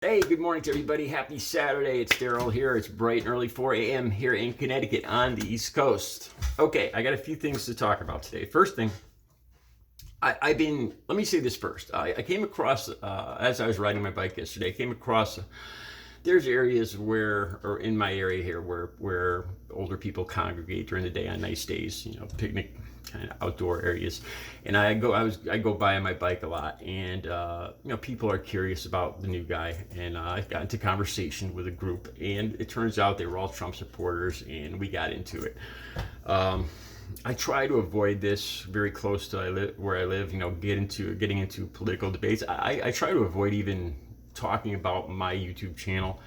Hey, good morning to everybody. Happy Saturday. It's Daryl here. It's bright and early 4 a.m. here in Connecticut on the East Coast. Okay, I got a few things to talk about today. First thing, let me say this first. I came across, as I was riding my bike yesterday, I came across, there's areas or in my area here, where older people congregate during the day on nice days, picnic kind of outdoor areas, and I go by on my bike a lot, and people are curious about the new guy, and I got into conversation with a group, and it turns out they were all Trump supporters, and we got into it. I try to avoid this very close to where I live, getting into political debates. I try to avoid even talking about my YouTube channel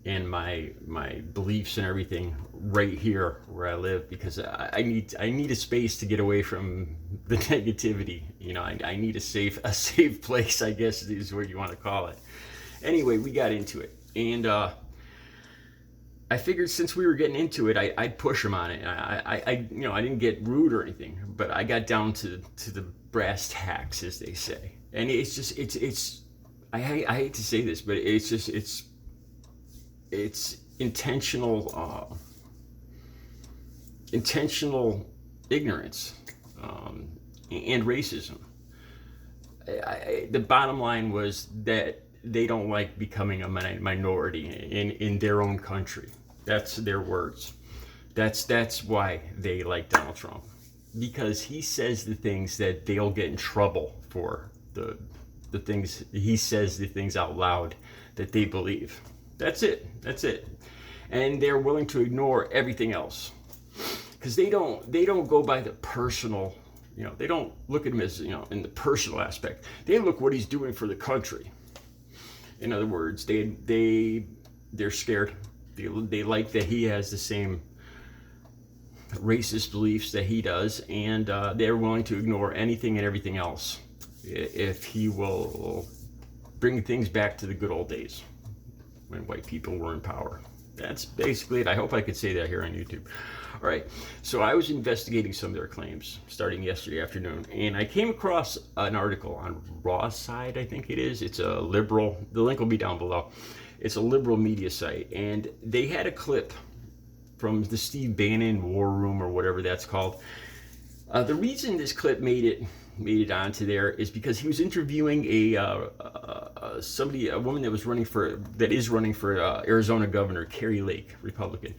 and my beliefs and everything right here where I live, because I need a space to get away from the negativity. I need a safe place, I guess is what you want to call it. Anyway, we got into it, and I figured since we were getting into it, I'd push him on it. I didn't get rude or anything, but I got down to the brass tacks, as they say. And I hate to say this, but it's intentional ignorance and racism. The bottom line was that they don't like becoming a minority in their own country. That's their words. That's why they like Donald Trump, because he says the things that they'll get in trouble for. The things he says, the things out loud that they believe. That's it. And they're willing to ignore everything else, because they don't go by the personal. They don't look at him as in the personal aspect. They look what he's doing for the country. In other words, they're scared. They like that he has the same racist beliefs that he does, and they're willing to ignore anything and everything else if he will bring things back to the good old days when white people were in power. That's basically it. I hope I could say that here on YouTube. All right, so I was investigating some of their claims starting yesterday afternoon, and I came across an article on Raw Side, I think it is. It's a liberal, the link will be down below. It's a liberal media site, and they had a clip from the Steve Bannon War Room, or whatever that's called. The reason this clip made it onto there is because he was interviewing a woman that is running for Arizona governor, Carrie Lake, Republican.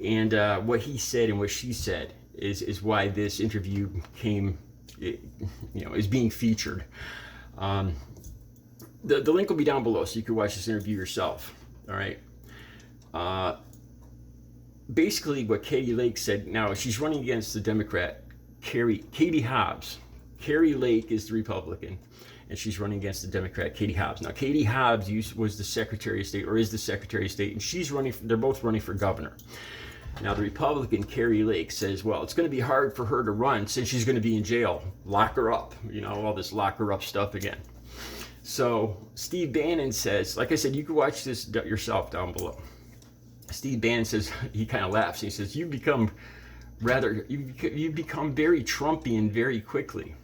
And what he said and what she said is why this interview is being featured. The link will be down below so you can watch this interview yourself. All right. Basically, what Katie Lake said, now she's running against the Democrat, Katie Hobbs. Carrie Lake is the Republican, and she's running against the Democrat, Katie Hobbs. Now, Katie Hobbs was the Secretary of State, or is the Secretary of State, and they're both running for governor. Now, the Republican, Carrie Lake, says, well, it's going to be hard for her to run since she's going to be in jail. Lock her up, all this lock her up stuff again. So Steve Bannon says, like I said, you can watch this yourself down below. Steve Bannon says, he kind of laughs. He says, you become very Trumpian very quickly.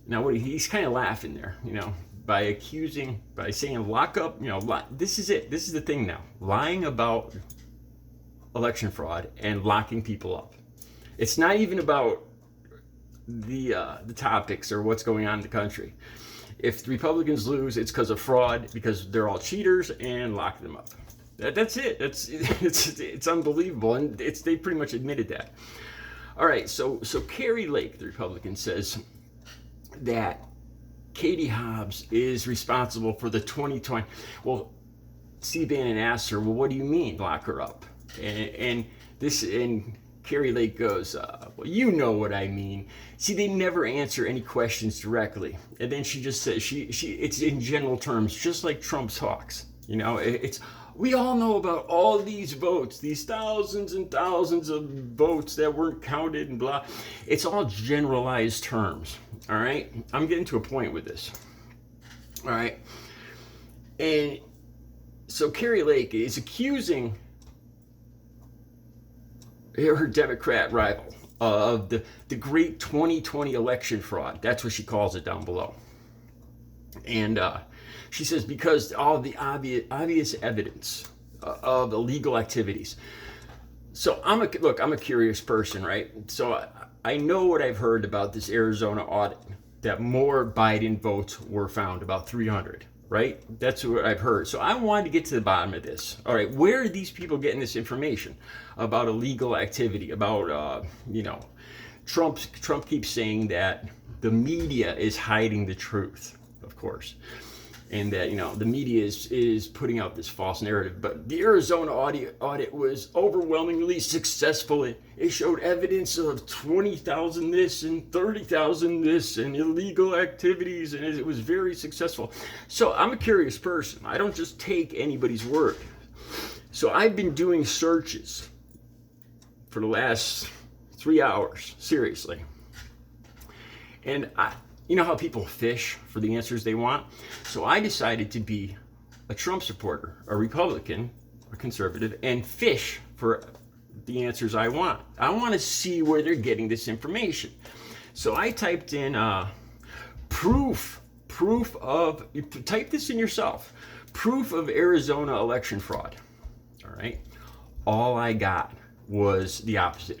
Now, he's kind of laughing there, by saying lock up, this is it. This is the thing now. Lying about election fraud and locking people up. It's not even about the topics or what's going on in the country. If the Republicans lose, it's because of fraud, because they're all cheaters, and lock them up. That's it. It's unbelievable, and they pretty much admitted that. All right, so Carrie Lake, the Republican, says that Katie Hobbs is responsible for the 2020. Well, Steve Bannon asks her, well, what do you mean lock her up? And Carrie Lake goes, well, you know what I mean. See, they never answer any questions directly, and then she just says it's in general terms, just like Trump talks. We all know about all these votes, these thousands and thousands of votes that weren't counted and blah. It's all generalized terms, all right? I'm getting to a point with this, all right? And so Carrie Lake is accusing her Democrat rival of the great 2020 election fraud. That's what she calls it down below. And She says, because all the obvious evidence of illegal activities. So I'm a curious person, right? So I know what I've heard about this Arizona audit, that more Biden votes were found, about 300, right? That's what I've heard. So I wanted to get to the bottom of this. All right, where are these people getting this information about illegal activity, about, Trump keeps saying that the media is hiding the truth, of course, and that the media is putting out this false narrative. But the Arizona audit was overwhelmingly successful. It showed evidence of 20,000 this and 30,000 this and illegal activities, and it was very successful. So I'm a curious person. I don't just take anybody's word. So I've been doing searches for the last 3 hours, seriously. And you know how people fish for the answers they want? So I decided to be a Trump supporter, a Republican, a conservative, and fish for the answers I want. I want to see where they're getting this information. So I typed in proof of, type this in yourself, proof of Arizona election fraud. All right. All I got was the opposite.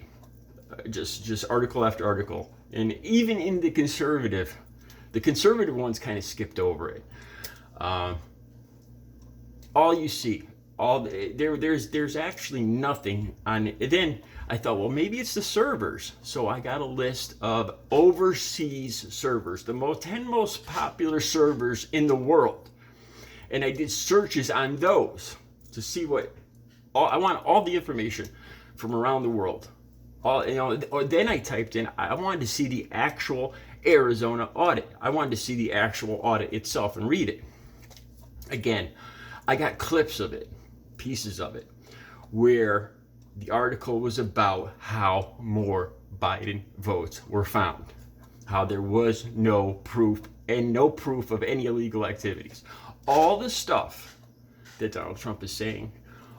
Just article after article. And even in the conservative ones kind of skipped over it. All you see, there's actually nothing on it. Then I thought, well, maybe it's the servers. So I got a list of overseas servers, the 10 most popular servers in the world. And I did searches on those to see I want all the information from around the world. Then I typed in, I wanted to see the actual Arizona audit. I wanted to see the actual audit itself and read it. Again, I got clips of it, pieces of it, where the article was about how more Biden votes were found, how there was no proof of any illegal activities. All the stuff that Donald Trump is saying,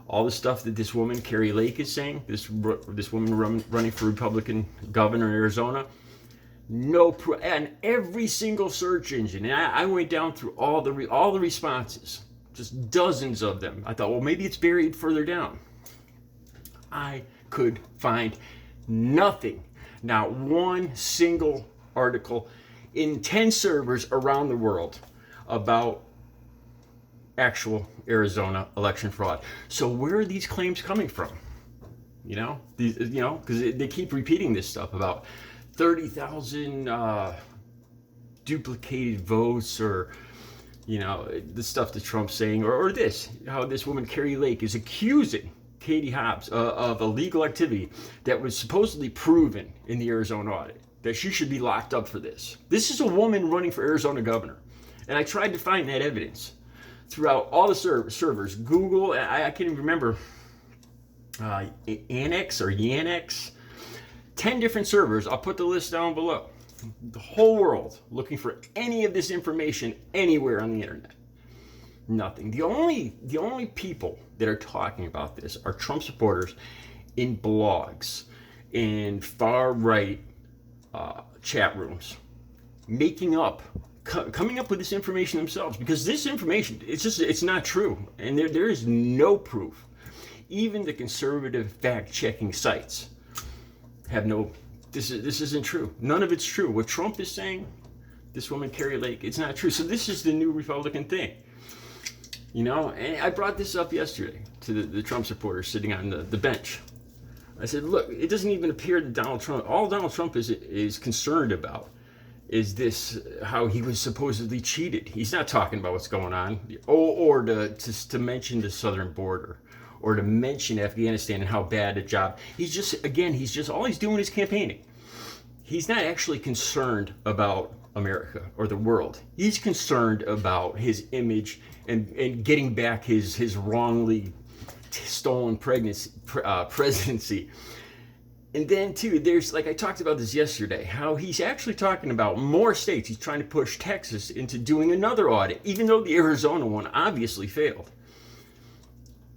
all the stuff that this woman, Carrie Lake, is saying, this woman running for Republican governor in Arizona, no proof, and every single search engine. And I went down through all the responses, just dozens of them. I thought, well, maybe it's buried further down. I could find nothing, not one single article in 10 servers around the world about actual Arizona election fraud. So where are these claims coming from? Because they keep repeating this stuff about 30,000 duplicated votes, or the stuff that Trump's saying, or this, how this woman Carrie Lake is accusing Katie Hobbs of illegal activity that was supposedly proven in the Arizona audit, that she should be locked up for this. This is a woman running for Arizona governor, and I tried to find that evidence throughout all the servers, Google, I can't even remember, Annex or Yannex, 10 different servers. I'll put the list down below. The whole world looking for any of this information anywhere on the internet. Nothing. The only people that are talking about this are Trump supporters in blogs, in far right chat rooms, coming up with this information themselves, because this information, it's not true, and there is no proof. Even the conservative fact-checking sites have this isn't true. None of it's true. What Trump is saying, this woman Carrie Lake, it's not true. So this is the new Republican thing. And I brought this up yesterday to the Trump supporters sitting on the bench. I said, look, it doesn't even appear that all Donald Trump is concerned about is this, how he was supposedly cheated. He's not talking about what's going on, or to mention the southern border, or to mention Afghanistan and how bad a job. He's just all he's doing is campaigning. He's not actually concerned about America or the world. He's concerned about his image and getting back his wrongly stolen presidency. And then, too, there's, like I talked about this yesterday, how he's actually talking about more states. He's trying to push Texas into doing another audit, even though the Arizona one obviously failed.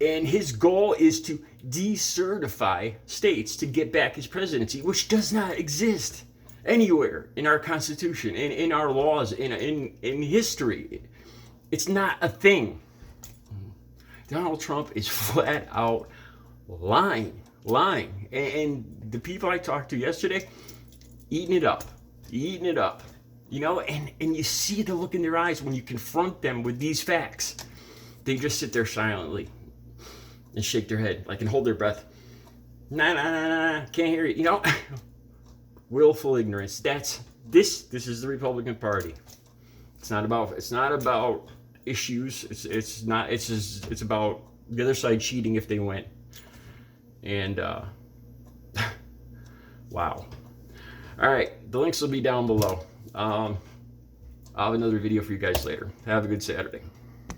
And his goal is to decertify states to get back his presidency, which does not exist anywhere in our Constitution, in our laws, in history. It's not a thing. Donald Trump is flat out lying. And the people I talked to yesterday, eating it up. You know, and you see the look in their eyes when you confront them with these facts. They just sit there silently and shake their head, like, and hold their breath. Nah, can't hear you. You know, willful ignorance. This is the Republican Party. It's not about issues. It's about the other side cheating if they win. And wow. All right, the links will be down below. I'll have another video for you guys later. Have a good Saturday.